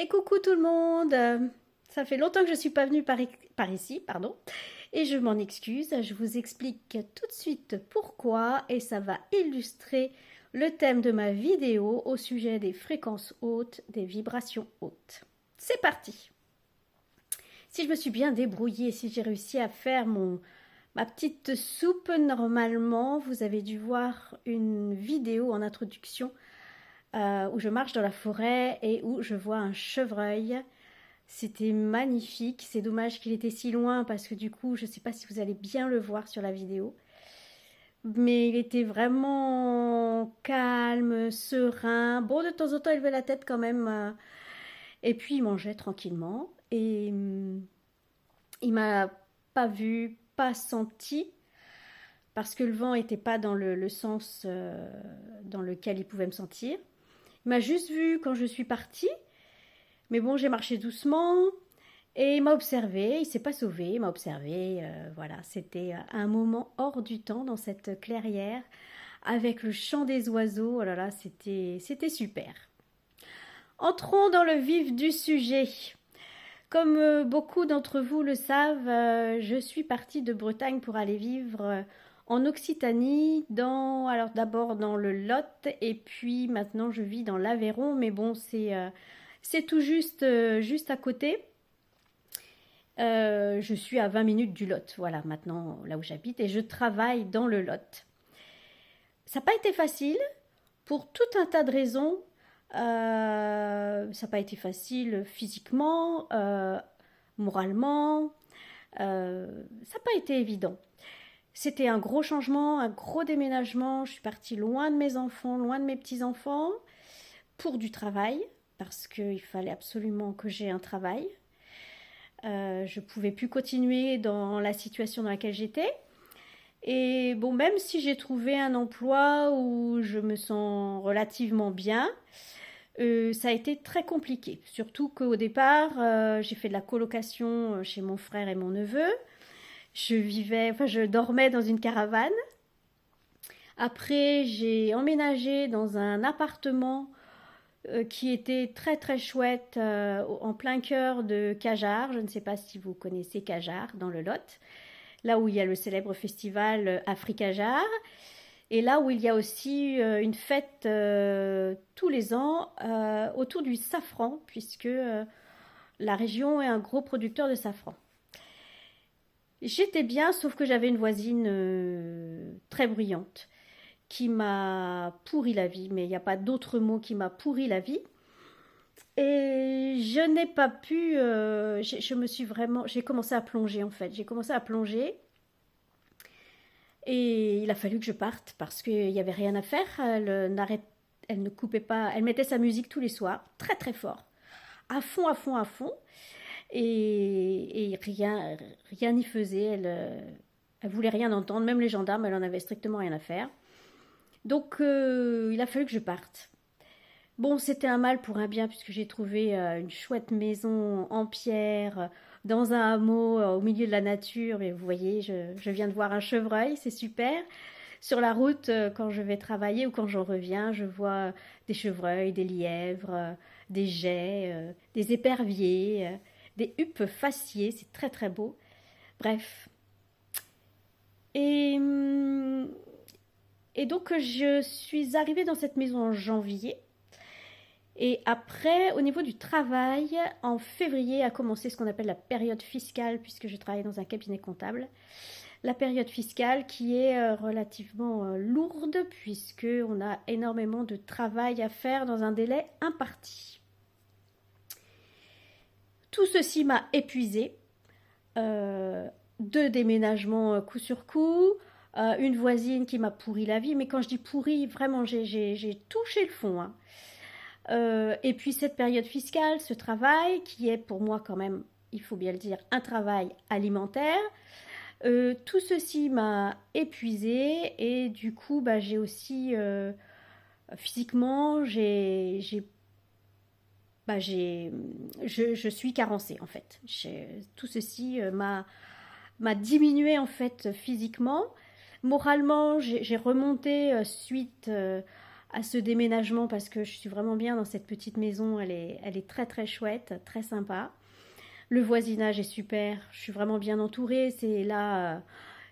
Et coucou tout le monde. Ça fait longtemps que je ne suis pas venue par ici, pardon, et je m'en excuse. Je vous explique tout de suite pourquoi et ça va illustrer le thème de ma vidéo au sujet des fréquences hautes, des vibrations hautes. C'est parti. Si je me suis bien débrouillée, si j'ai réussi à faire ma petite soupe, normalement, vous avez dû voir une vidéo en introduction où je marche dans la forêt et où je vois un chevreuil. C'était magnifique. C'est dommage qu'il était si loin parce que du coup, je ne sais pas si vous allez bien le voir sur la vidéo. Mais il était vraiment calme, serein. Bon, de temps en temps, il levait la tête quand même. Et puis, il mangeait tranquillement. Et il m'a pas vu, pas senti. Parce que le vent n'était pas dans le sens dans lequel il pouvait me sentir. Il m'a juste vu quand je suis partie. Mais bon, j'ai marché doucement et il m'a observé, il s'est pas sauvé, il m'a observé. Voilà, c'était un moment hors du temps dans cette clairière avec le chant des oiseaux. Oh là là, c'était super. Entrons dans le vif du sujet. Comme beaucoup d'entre vous le savent, je suis partie de Bretagne pour aller vivre en Occitanie, alors d'abord dans le Lot et puis maintenant je vis dans l'Aveyron, mais bon, c'est tout juste, juste à côté. Je suis à 20 minutes du Lot, voilà, maintenant là où j'habite, et je travaille dans le Lot. Ça n'a pas été facile pour tout un tas de raisons. Ça n'a pas été facile physiquement, moralement. Ça n'a pas été évident. C'était un gros changement, un gros déménagement. Je suis partie loin de mes enfants, loin de mes petits-enfants, pour du travail, parce qu'il fallait absolument que j'ai un travail. Je ne pouvais plus continuer dans la situation dans laquelle j'étais. Et bon, même si j'ai trouvé un emploi où je me sens relativement bien, ça a été très compliqué. Surtout qu'au départ, j'ai fait de la colocation chez mon frère et mon neveu. Je dormais dans une caravane. Après, j'ai emménagé dans un appartement qui était très très chouette en plein cœur de Cajar. Je ne sais pas si vous connaissez Cajar dans le Lot, là où il y a le célèbre festival Africajar, et là où il y a aussi une fête tous les ans autour du safran, puisque la région est un gros producteur de safran. J'étais bien, sauf que j'avais une voisine très bruyante qui m'a pourri la vie, mais il n'y a pas d'autre mot qui m'a pourri la vie. Et je n'ai pas pu. Je me suis vraiment. J'ai commencé à plonger en fait. J'ai commencé à plonger. Et il a fallu que je parte parce qu'il n'y avait rien à faire. Elle ne coupait pas. Elle mettait sa musique tous les soirs, très très fort, à fond, à fond, à fond. Et rien n'y faisait. Elle voulait rien entendre. Même les gendarmes, elle en avait strictement rien à faire. Donc il a fallu que je parte. Bon, c'était un mal pour un bien puisque j'ai trouvé une chouette maison en pierre dans un hameau au milieu de la nature. Mais vous voyez, je viens de voir un chevreuil, c'est super. Sur la route, quand je vais travailler ou quand j'en reviens, je vois des chevreuils, des lièvres, des geais, des éperviers, des huppes faciées. C'est très très beau. Bref. Et, hum, et donc, je suis arrivée dans cette maison en janvier. Et après, au niveau du travail, en février a commencé ce qu'on appelle la période fiscale, puisque je travaille dans un cabinet comptable. La période fiscale qui est relativement lourde, puisqu'on a énormément de travail à faire dans un délai imparti. Tout ceci m'a épuisée. Deux déménagements coup sur coup, une voisine qui m'a pourri la vie, mais quand je dis pourri, vraiment, j'ai touché le fond, hein. Et puis cette période fiscale, ce travail qui est pour moi quand même, il faut bien le dire, un travail alimentaire, tout ceci m'a épuisée et du coup bah, j'ai aussi physiquement bah, je suis carencée en fait. Tout ceci m'a diminué en fait physiquement. Moralement, j'ai remonté suite à ce déménagement parce que je suis vraiment bien dans cette petite maison. Elle est très très chouette, très sympa. Le voisinage est super. Je suis vraiment bien entourée. C'est là,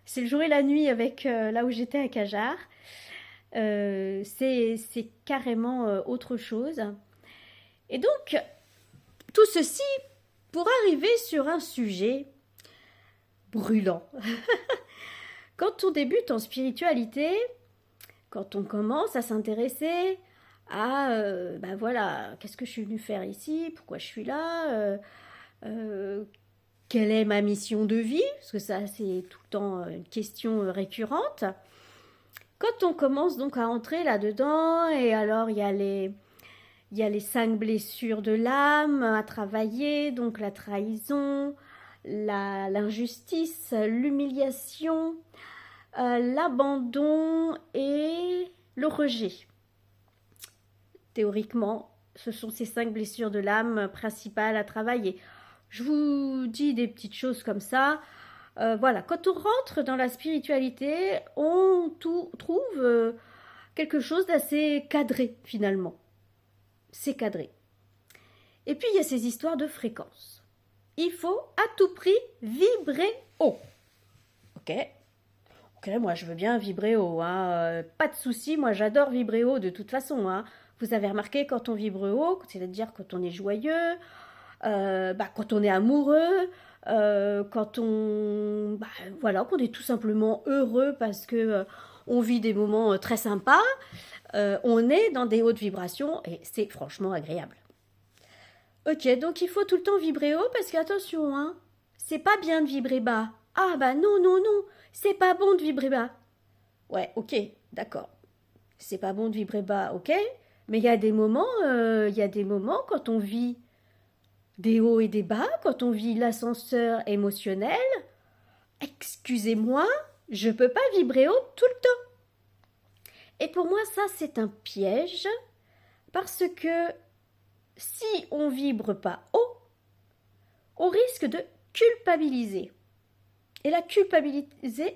c'est le jour et la nuit avec là où j'étais à Cajar. C'est carrément autre chose. Et donc, tout ceci pour arriver sur un sujet brûlant. Quand on débute en spiritualité, quand on commence à s'intéresser à, ben voilà, qu'est-ce que je suis venue faire ici, pourquoi je suis là, quelle est ma mission de vie, parce que ça c'est tout le temps une question récurrente. Quand on commence donc à entrer là-dedans, et alors il y a les 5 blessures de l'âme à travailler, donc la trahison, l'injustice, l'humiliation, l'abandon et le rejet. Théoriquement, ce sont ces 5 blessures de l'âme principales à travailler. Je vous dis des petites choses comme ça. Voilà, quand on rentre dans la spiritualité, on trouve quelque chose d'assez cadré finalement. C'est cadré. Et puis il y a ces histoires de fréquences. Il faut à tout prix vibrer haut. Ok, moi je veux bien vibrer haut, hein. Pas de souci, moi j'adore vibrer haut de toute façon. Hein. Vous avez remarqué quand on vibre haut, c'est-à-dire quand on est joyeux, quand on est amoureux, quand on, voilà, qu'on est tout simplement heureux parce que on vit des moments très sympas, on est dans des hautes vibrations et c'est franchement agréable. Ok, donc il faut tout le temps vibrer haut parce qu'attention, hein, c'est pas bien de vibrer bas. Ah bah non, non, non, c'est pas bon de vibrer bas. Ouais, ok, d'accord. C'est pas bon de vibrer bas, ok, mais il y a des moments, quand on vit des hauts et des bas, quand on vit l'ascenseur émotionnel, excusez-moi, je peux pas vibrer haut tout le temps. Et pour moi, ça, c'est un piège, parce que si on vibre pas haut, on risque de culpabiliser. Et la culpabilité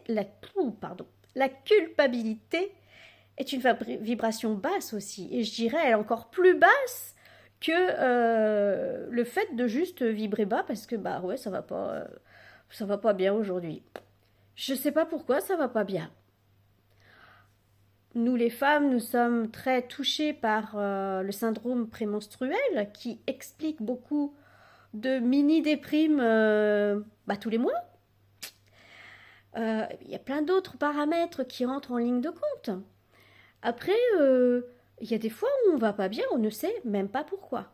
est une vibration basse aussi. Et je dirais, elle est encore plus basse que le fait de juste vibrer bas, parce que bah ouais, ça va pas bien aujourd'hui. Je sais pas pourquoi ça va pas bien. Nous les femmes, nous sommes très touchées par le syndrome prémenstruel qui explique beaucoup de mini-déprimes tous les mois. Il y a plein d'autres paramètres qui rentrent en ligne de compte. Après, il y a des fois où on va pas bien, on ne sait même pas pourquoi.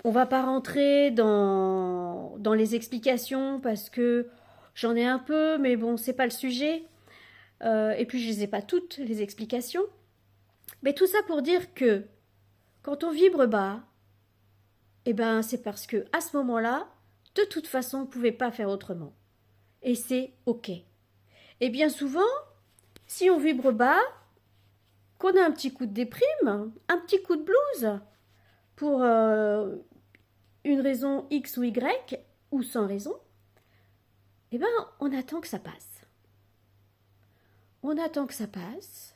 On va pas rentrer dans les explications parce que j'en ai un peu, mais bon, c'est pas le sujet. Et puis je les ai pas toutes les explications. Mais tout ça pour dire que quand on vibre bas, eh ben c'est parce que à ce moment-là, de toute façon, on ne pouvait pas faire autrement. Et c'est ok. Et bien souvent, si on vibre bas, qu'on a un petit coup de déprime, un petit coup de blues, pour une raison X ou Y, ou sans raison, eh ben on attend que ça passe. On attend que ça passe,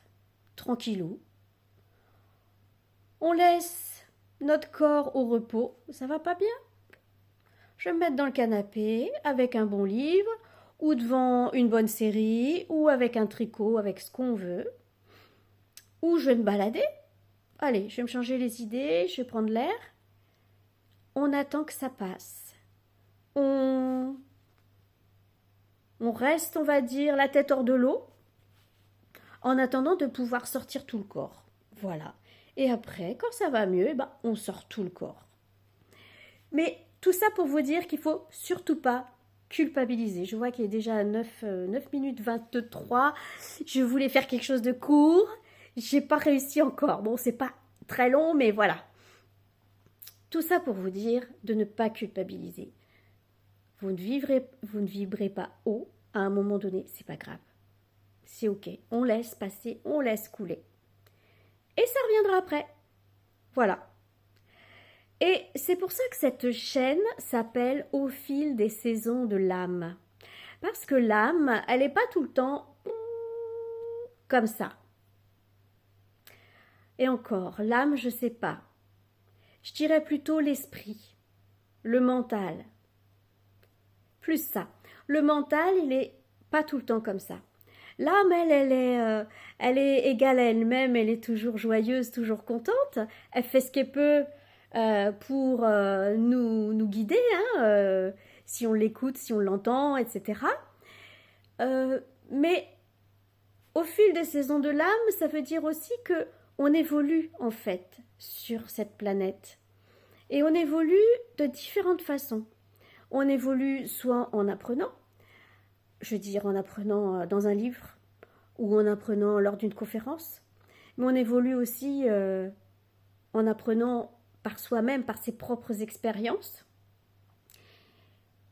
tranquillou. On laisse notre corps au repos. Ça va pas bien? Je vais me mettre dans le canapé avec un bon livre, ou devant une bonne série, ou avec un tricot, avec ce qu'on veut. Ou je vais me balader. Allez, je vais me changer les idées, je vais prendre l'air. On attend que ça passe. On reste, on va dire, la tête hors de l'eau, en attendant de pouvoir sortir tout le corps. Voilà. Et après, quand ça va mieux, on sort tout le corps. Mais tout ça pour vous dire qu'il ne faut surtout pas culpabiliser. Je vois qu'il est déjà 9 minutes 23. Je voulais faire quelque chose de court. Je n'ai pas réussi encore. Bon, c'est pas très long, mais voilà. Tout ça pour vous dire de ne pas culpabiliser. Vous ne vibrez pas haut à un moment donné, c'est pas grave. C'est ok. On laisse passer, on laisse couler. Et ça reviendra après. Voilà. Et c'est pour ça que cette chaîne s'appelle Au fil des saisons de l'âme. Parce que l'âme, elle n'est pas tout le temps comme ça. Et encore, l'âme, je sais pas. Je dirais plutôt l'esprit, le mental. Plus ça. Le mental, il est pas tout le temps comme ça. L'âme, elle est égale à elle-même, elle est toujours joyeuse, toujours contente. Elle fait ce qu'elle peut pour nous guider, hein, si on l'écoute, si on l'entend, etc. Mais au fil des saisons de l'âme, ça veut dire aussi que on évolue en fait sur cette planète. Et on évolue de différentes façons. On évolue soit en apprenant, je veux dire en apprenant dans un livre ou en apprenant lors d'une conférence, mais on évolue aussi en apprenant par soi-même, par ses propres expériences.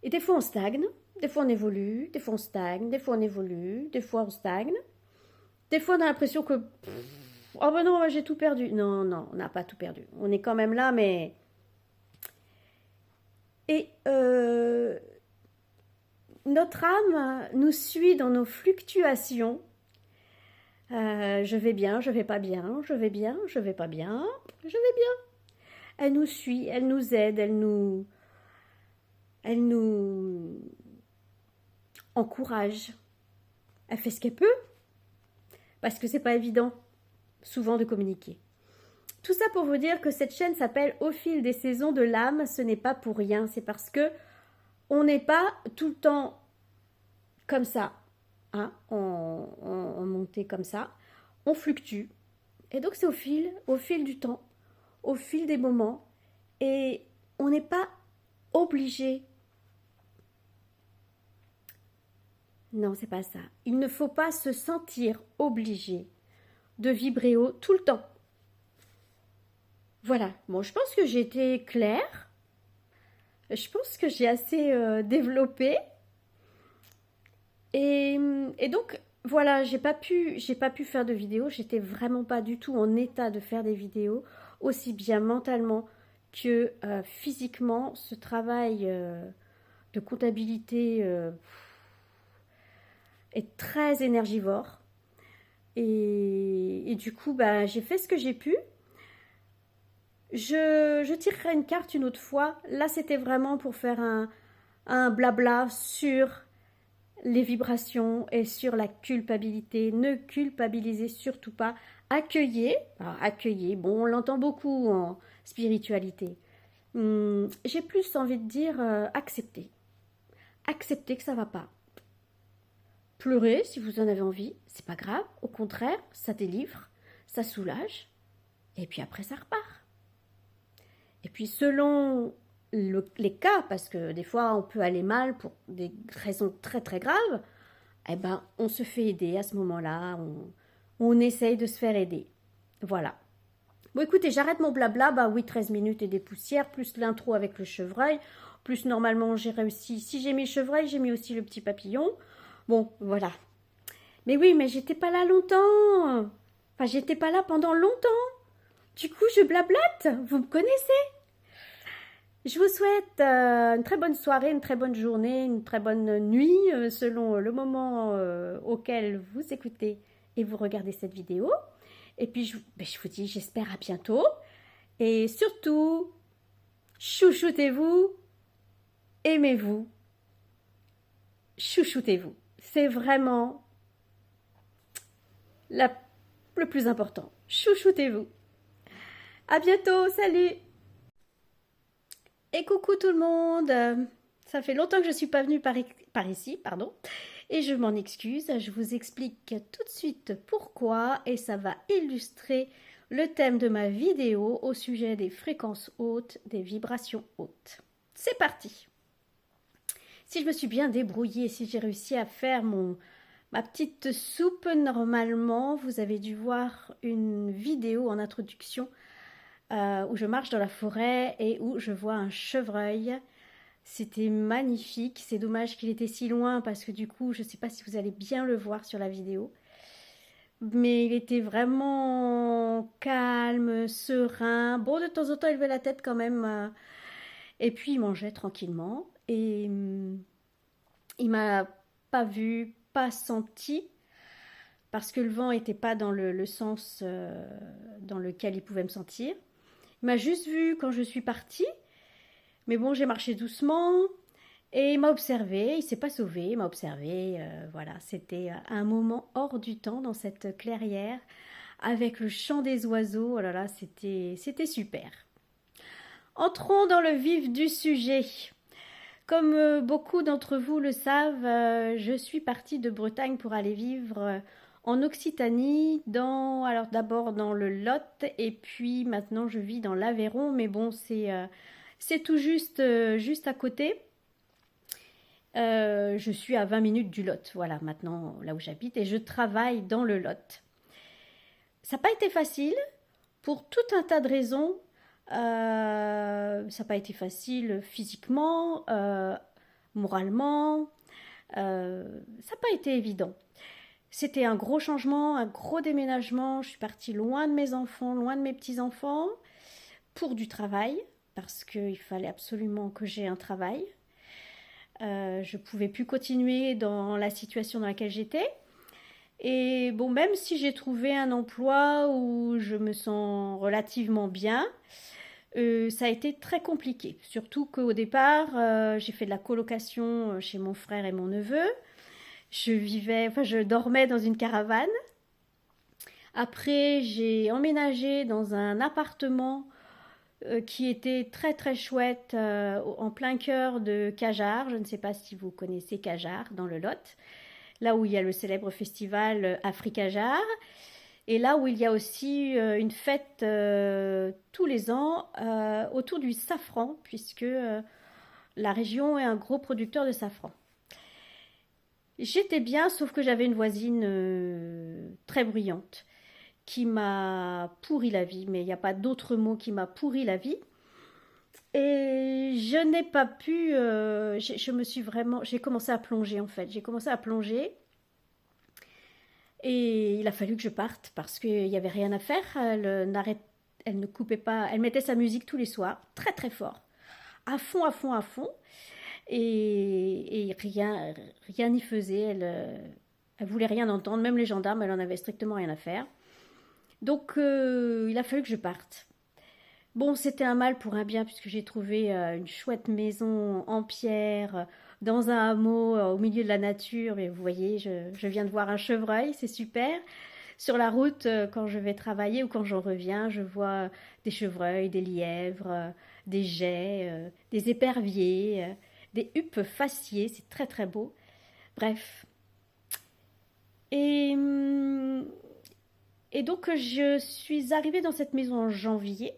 Et des fois on stagne, des fois on évolue, des fois on stagne, des fois on évolue, des fois on stagne. Des fois on a l'impression que oh ben non, j'ai tout perdu. Non, non, on n'a pas tout perdu. On est quand même là, mais... Et notre âme nous suit dans nos fluctuations. Je vais bien, je vais pas bien, je vais bien, je vais pas bien, je vais bien. Elle nous suit, elle nous aide, elle nous encourage. Elle fait ce qu'elle peut, parce que c'est pas évident, souvent, de communiquer. Tout ça pour vous dire que cette chaîne s'appelle Au fil des saisons de l'âme. Ce n'est pas pour rien, c'est parce que on n'est pas tout le temps comme ça, hein, en montée comme ça. On fluctue. Et donc c'est au fil du temps, au fil des moments. Et on n'est pas obligé. Non, c'est pas ça. Il ne faut pas se sentir obligé de vibrer haut tout le temps. Voilà. Bon, je pense que j'ai été claire. Je pense que j'ai assez développé. Et donc, voilà, j'ai pas pu faire de vidéo. J'étais vraiment pas du tout en état de faire des vidéos, aussi bien mentalement que physiquement. Ce travail de comptabilité est très énergivore. Et du coup, bah, j'ai fait ce que j'ai pu. Je tirerai une carte une autre fois. Là, c'était vraiment pour faire un blabla sur les vibrations et sur la culpabilité. Ne culpabilisez surtout pas. Accueillez. Alors, accueillez, bon, on l'entend beaucoup en spiritualité. J'ai plus envie de dire accepter. Accepter que ça va pas. Pleurez si vous en avez envie, c'est pas grave. Au contraire, ça délivre, ça soulage. Et puis après, ça repart. Et puis selon les cas, parce que des fois on peut aller mal pour des raisons très très graves, eh ben on se fait aider à ce moment-là, on essaye de se faire aider. Voilà. Bon écoutez, j'arrête mon blabla, bah oui, 13 minutes et des poussières, plus l'intro avec le chevreuil, plus normalement j'ai réussi, si j'ai mis le chevreuil, j'ai mis aussi le petit papillon. Bon, voilà. Mais oui, mais j'étais pas là longtemps. Enfin, j'étais pas là pendant longtemps. Du coup, je blablate, vous me connaissez. Je vous souhaite une très bonne soirée, une très bonne journée, une très bonne nuit, selon le moment auquel vous écoutez et vous regardez cette vidéo. Et puis, je vous dis, j'espère à bientôt. Et surtout, chouchoutez-vous, aimez-vous, chouchoutez-vous. C'est vraiment le plus important. Chouchoutez-vous. À bientôt, salut! Et coucou tout le monde! Ça fait longtemps que je ne suis pas venue par ici, pardon. Et je m'en excuse, je vous explique tout de suite pourquoi et ça va illustrer le thème de ma vidéo au sujet des fréquences hautes, des vibrations hautes. C'est parti! Si je me suis bien débrouillée, si j'ai réussi à faire ma petite soupe, normalement, vous avez dû voir une vidéo en introduction où je marche dans la forêt et où je vois un chevreuil. C'était magnifique. C'est dommage qu'il était si loin parce que du coup, je ne sais pas si vous allez bien le voir sur la vidéo. Mais il était vraiment calme, serein. Bon, de temps en temps, il levait la tête quand même. Et puis, il mangeait tranquillement. Et il m'a pas vu, pas senti. parce que le vent n'était pas dans le sens dans lequel il pouvait me sentir. Il m'a juste vu quand je suis partie, mais bon, j'ai marché doucement et il m'a observé, il s'est pas sauvé, il m'a observé, voilà, c'était un moment hors du temps dans cette clairière avec le chant des oiseaux, oh là là, c'était super. Entrons dans le vif du sujet. Comme beaucoup d'entre vous le savent, je suis partie de Bretagne pour aller vivre en Occitanie, alors d'abord dans le Lot et puis maintenant je vis dans l'Aveyron, mais bon c'est tout juste à côté. Je suis à 20 minutes du Lot, voilà maintenant là où j'habite et je travaille dans le Lot. Ça n'a pas été facile pour tout un tas de raisons. Ça n'a pas été facile physiquement, moralement. Ça n'a pas été évident. C'était un gros changement, un gros déménagement. Je suis partie loin de mes enfants, loin de mes petits-enfants, pour du travail, parce qu'il fallait absolument que j'aie un travail. Je ne pouvais plus continuer dans la situation dans laquelle j'étais. Et bon, même si j'ai trouvé un emploi où je me sens relativement bien, ça a été très compliqué. Surtout qu'au départ, j'ai fait de la colocation chez mon frère et mon neveu. Je dormais dans une caravane. Après, j'ai emménagé dans un appartement qui était très très chouette en plein cœur de Cajar. Je ne sais pas si vous connaissez Cajar dans le Lot, là où il y a le célèbre festival Africajar. Et là où il y a aussi une fête tous les ans autour du safran, puisque la région est un gros producteur de safran. J'étais bien, sauf que j'avais une voisine très bruyante qui m'a pourri la vie, mais il n'y a pas d'autre mot qui m'a pourri la vie. Et je n'ai pas pu... j'ai commencé à plonger en fait. J'ai commencé à plonger. Et il a fallu que je parte parce qu'il n'y avait rien à faire. Elle ne coupait pas. Elle mettait sa musique tous les soirs, très très fort, à fond, à fond, à fond. Et rien n'y faisait. Elle voulait rien entendre. Même les gendarmes, elle en avait strictement rien à faire. Donc il a fallu que je parte. Bon, c'était un mal pour un bien puisque j'ai trouvé une chouette maison en pierre dans un hameau au milieu de la nature. Et vous voyez, je viens de voir un chevreuil, c'est super. Sur la route, quand je vais travailler ou quand j'en reviens, je vois des chevreuils, des lièvres, des geais, des éperviers, des huppes faciées. C'est très très beau. Bref. Et donc, je suis arrivée dans cette maison en janvier.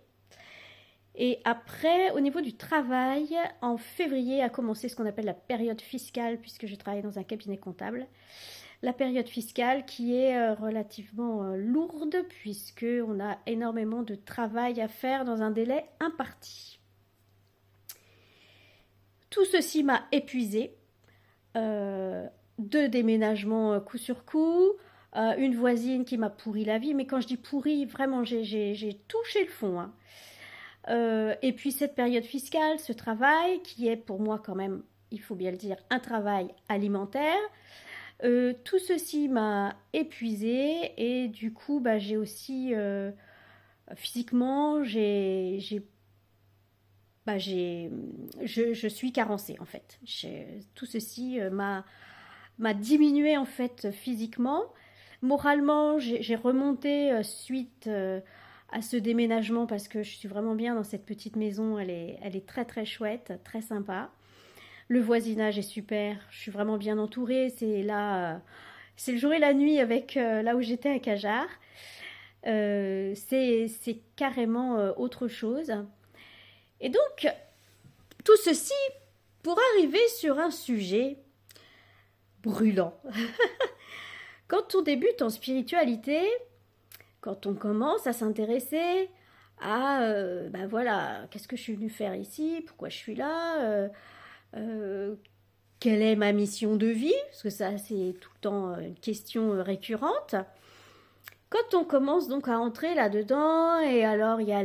Et après, au niveau du travail, en février a commencé ce qu'on appelle la période fiscale, puisque je travaille dans un cabinet comptable. La période fiscale qui est relativement lourde, puisqu'on a énormément de travail à faire dans un délai imparti. Tout ceci m'a épuisée. 2 déménagements coup sur coup, une voisine qui m'a pourri la vie, mais quand je dis pourri, vraiment j'ai touché le fond. Hein. Et puis cette période fiscale, ce travail qui est pour moi quand même, il faut bien le dire, un travail alimentaire, tout ceci m'a épuisée et du coup j'ai aussi physiquement je suis carencée en fait. Tout ceci m'a diminué en fait physiquement. Moralement, j'ai remonté suite à ce déménagement parce que je suis vraiment bien dans cette petite maison. Elle est très très chouette, très sympa. Le voisinage est super. Je suis vraiment bien entourée. C'est le jour et la nuit avec là où j'étais à Cajar. C'est carrément autre chose. Et donc, tout ceci pour arriver sur un sujet brûlant. Quand on débute en spiritualité, quand on commence à s'intéresser à, voilà, qu'est-ce que je suis venue faire ici, pourquoi je suis là, quelle est ma mission de vie, parce que ça c'est tout le temps une question récurrente. Quand on commence donc à entrer là-dedans, et alors il y a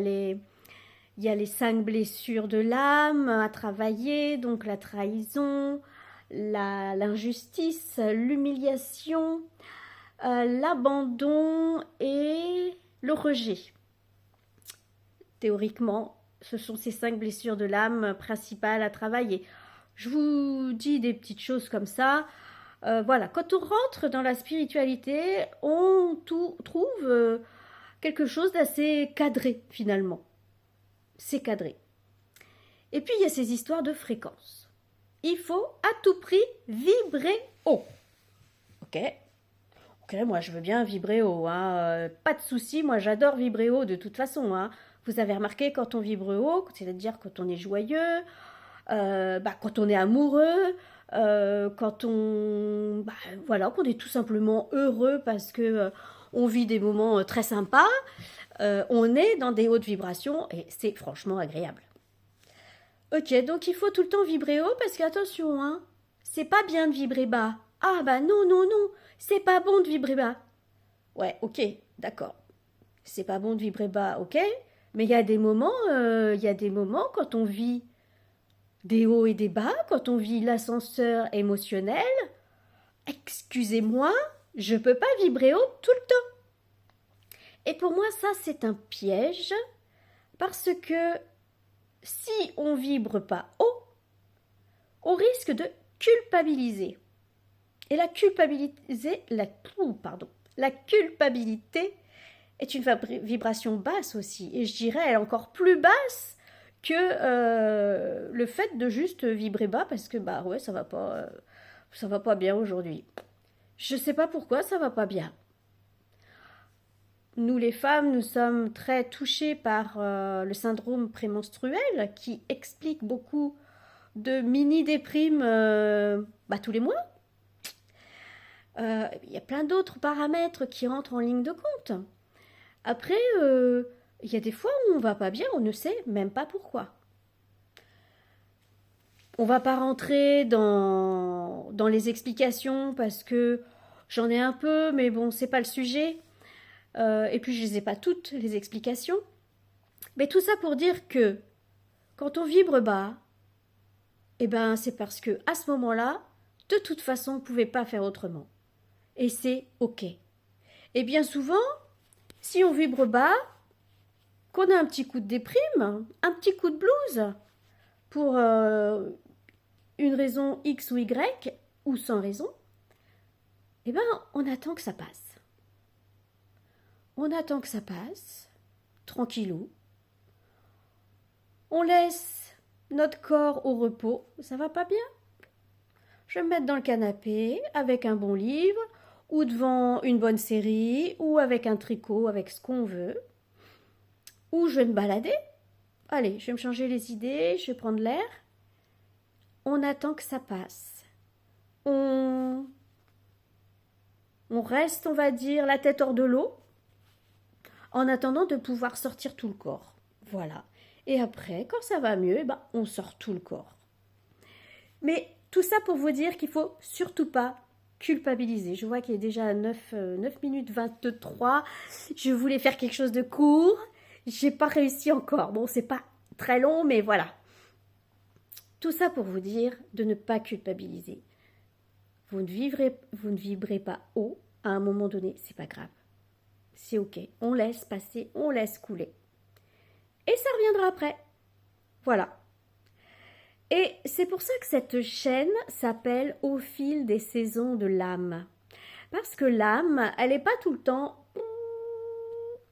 les 5 blessures de l'âme à travailler, donc la trahison, l'injustice, l'humiliation, l'abandon et le rejet. Théoriquement, ce sont ces 5 blessures de l'âme principales à travailler. Je vous dis des petites choses comme ça. Voilà, quand on rentre dans la spiritualité, on trouve quelque chose d'assez cadré finalement. C'est cadré. Et puis il y a ces histoires de fréquences. Il faut à tout prix vibrer haut. Ok, moi je veux bien vibrer haut, hein. Pas de souci, moi j'adore vibrer haut de toute façon, hein. Vous avez remarqué quand on vibre haut, c'est-à-dire quand on est joyeux, quand on est amoureux, quand on, voilà, qu'on est tout simplement heureux parce que on vit des moments très sympas, on est dans des hautes vibrations et c'est franchement agréable. Ok, donc il faut tout le temps vibrer haut parce qu'attention, hein, c'est pas bien de vibrer bas. Ah bah non, non, non, c'est pas bon de vibrer bas. Ouais, ok, d'accord. C'est pas bon de vibrer bas, ok, mais il y a des moments, quand on vit des hauts et des bas, quand on vit l'ascenseur émotionnel, excusez-moi, je peux pas vibrer haut tout le temps. Et pour moi, ça, c'est un piège parce que si on vibre pas haut, on risque de culpabiliser. Et la culpabilité est une vibration basse aussi. Et je dirais, elle est encore plus basse que le fait de juste vibrer bas parce que ouais, ça va pas bien aujourd'hui. Je sais pas pourquoi ça va pas bien. Nous les femmes, nous sommes très touchées par le syndrome prémenstruel qui explique beaucoup de mini-déprimes tous les mois. Il y a plein d'autres paramètres qui rentrent en ligne de compte. Après, il y a des fois où on va pas bien, on ne sait même pas pourquoi. On va pas rentrer dans les explications parce que j'en ai un peu, mais bon, c'est pas le sujet. Et puis je les ai pas toutes les explications. Mais tout ça pour dire que quand on vibre bas, c'est parce que à ce moment-là, de toute façon, on ne pouvait pas faire autrement. Et c'est ok. Et bien souvent, si on vibre bas, qu'on a un petit coup de déprime, un petit coup de blues, pour une raison X ou Y, ou sans raison, on attend que ça passe. On attend que ça passe, tranquillou. On laisse notre corps au repos. Ça va pas bien? Je vais me mettre dans le canapé avec un bon livre, ou devant une bonne série, ou avec un tricot, avec ce qu'on veut. Ou je vais me balader. Allez, je vais me changer les idées, je vais prendre l'air. On attend que ça passe. On reste, on va dire, la tête hors de l'eau, en attendant de pouvoir sortir tout le corps. Voilà. Et après, quand ça va mieux, on sort tout le corps. Mais tout ça pour vous dire qu'il ne faut surtout pas culpabiliser. Je vois qu'il est déjà 9 minutes 23. Je voulais faire quelque chose de court. J'ai pas réussi encore. Bon, c'est pas très long, mais voilà. Tout ça pour vous dire de ne pas culpabiliser. Vous ne vibrez pas haut à un moment donné, c'est pas grave. C'est ok. On laisse passer, on laisse couler. Et ça reviendra après. Voilà. Et c'est pour ça que cette chaîne s'appelle Au fil des saisons de l'âme. Parce que l'âme, elle n'est pas tout le temps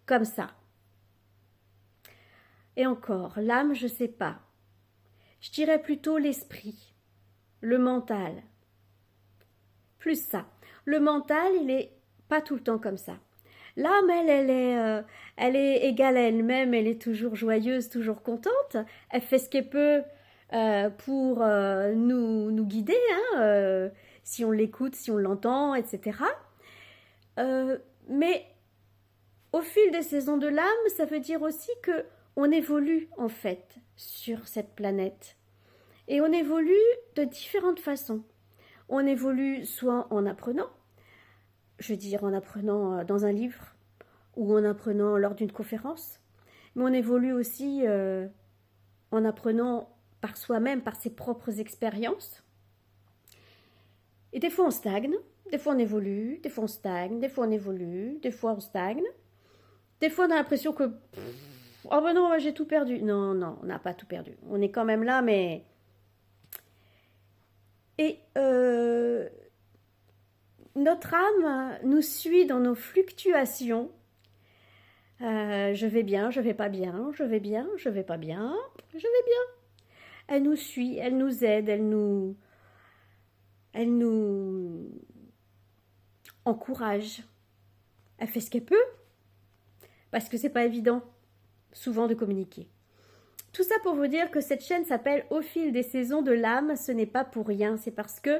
comme ça. Et encore, l'âme, je ne sais pas. Je dirais plutôt l'esprit, le mental. Plus ça. Le mental, il n'est pas tout le temps comme ça. L'âme, elle est égale à elle-même, elle est toujours joyeuse, toujours contente. Elle fait ce qu'elle peut pour nous guider, hein, si on l'écoute, si on l'entend, etc. Mais au fil des saisons de l'âme, ça veut dire aussi que on évolue en fait sur cette planète. Et on évolue de différentes façons. On évolue soit en apprenant, je veux dire en apprenant dans un livre ou en apprenant lors d'une conférence, mais on évolue aussi en apprenant par soi-même, par ses propres expériences. Et des fois on stagne, Des fois on évolue, des fois on stagne, des fois on évolue, des fois on stagne. Des fois on a l'impression que oh ben non, j'ai tout perdu. Non, non, on n'a pas tout perdu. On est quand même là, mais... Et notre âme nous suit dans nos fluctuations. Je vais bien, je vais pas bien, je vais bien, je vais pas bien, je vais bien. Elle nous suit, elle nous aide, elle nous encourage. Elle fait ce qu'elle peut, parce que c'est pas évident, souvent, de communiquer. Tout ça pour vous dire que cette chaîne s'appelle Au fil des saisons de l'âme. Ce n'est pas pour rien, c'est parce que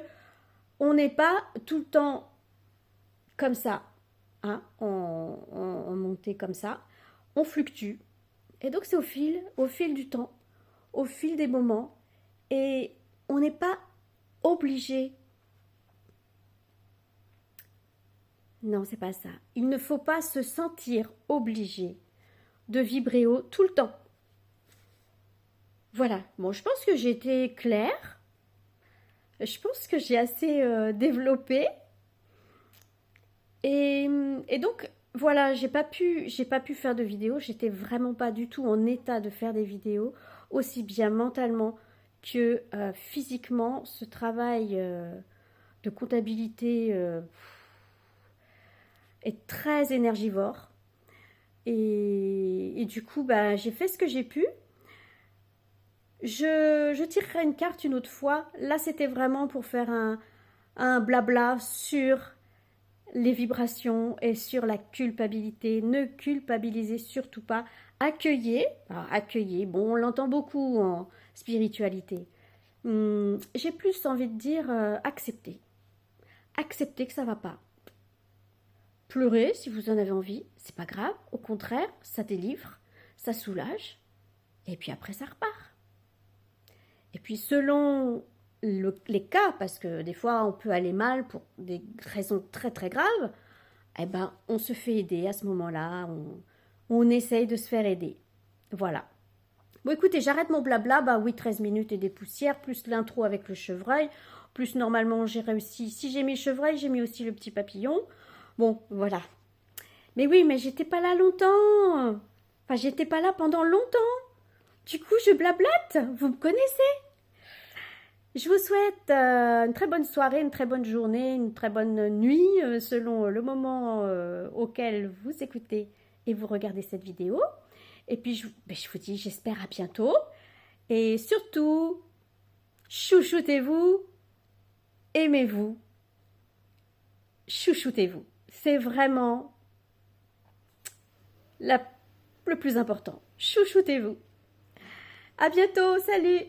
on n'est pas tout le temps comme ça, hein, en montée comme ça. On fluctue. Et donc c'est au fil du temps, au fil des moments. Et on n'est pas obligé. Non, c'est pas ça. Il ne faut pas se sentir obligé de vibrer haut tout le temps. Voilà. Bon, je pense que j'ai été claire. Je pense que j'ai assez développé. Et donc, voilà, j'ai pas pu faire de vidéo. J'étais vraiment pas du tout en état de faire des vidéos, aussi bien mentalement que physiquement. Ce travail de comptabilité est très énergivore. Et du coup, bah, j'ai fait ce que j'ai pu. Je tirerai une carte une autre fois. Là, c'était vraiment pour faire un blabla sur les vibrations et sur la culpabilité. Ne culpabilisez surtout pas. Accueillez. Alors, accueillez, bon, on l'entend beaucoup en spiritualité. J'ai plus envie de dire accepter. Accepter que ça va pas. Pleurez si vous en avez envie, c'est pas grave. Au contraire, ça délivre, ça soulage. Et puis après, ça repart. Et puis selon les cas, parce que des fois on peut aller mal pour des raisons très très graves, eh ben on se fait aider à ce moment-là, on essaye de se faire aider. Voilà. Bon écoutez, j'arrête mon blabla, bah oui, 13 minutes et des poussières, plus l'intro avec le chevreuil, plus normalement j'ai réussi, si j'ai mis le chevreuil, j'ai mis aussi le petit papillon. Bon, voilà. Mais oui, mais j'étais pas là longtemps. Enfin, j'étais pas là pendant longtemps. Du coup, je blablate, vous me connaissez. Je vous souhaite une très bonne soirée, une très bonne journée, une très bonne nuit, selon le moment auquel vous écoutez et vous regardez cette vidéo. Et puis, je vous dis, j'espère à bientôt. Et surtout, chouchoutez-vous, aimez-vous, chouchoutez-vous. C'est vraiment le plus important. Chouchoutez-vous. À bientôt, salut!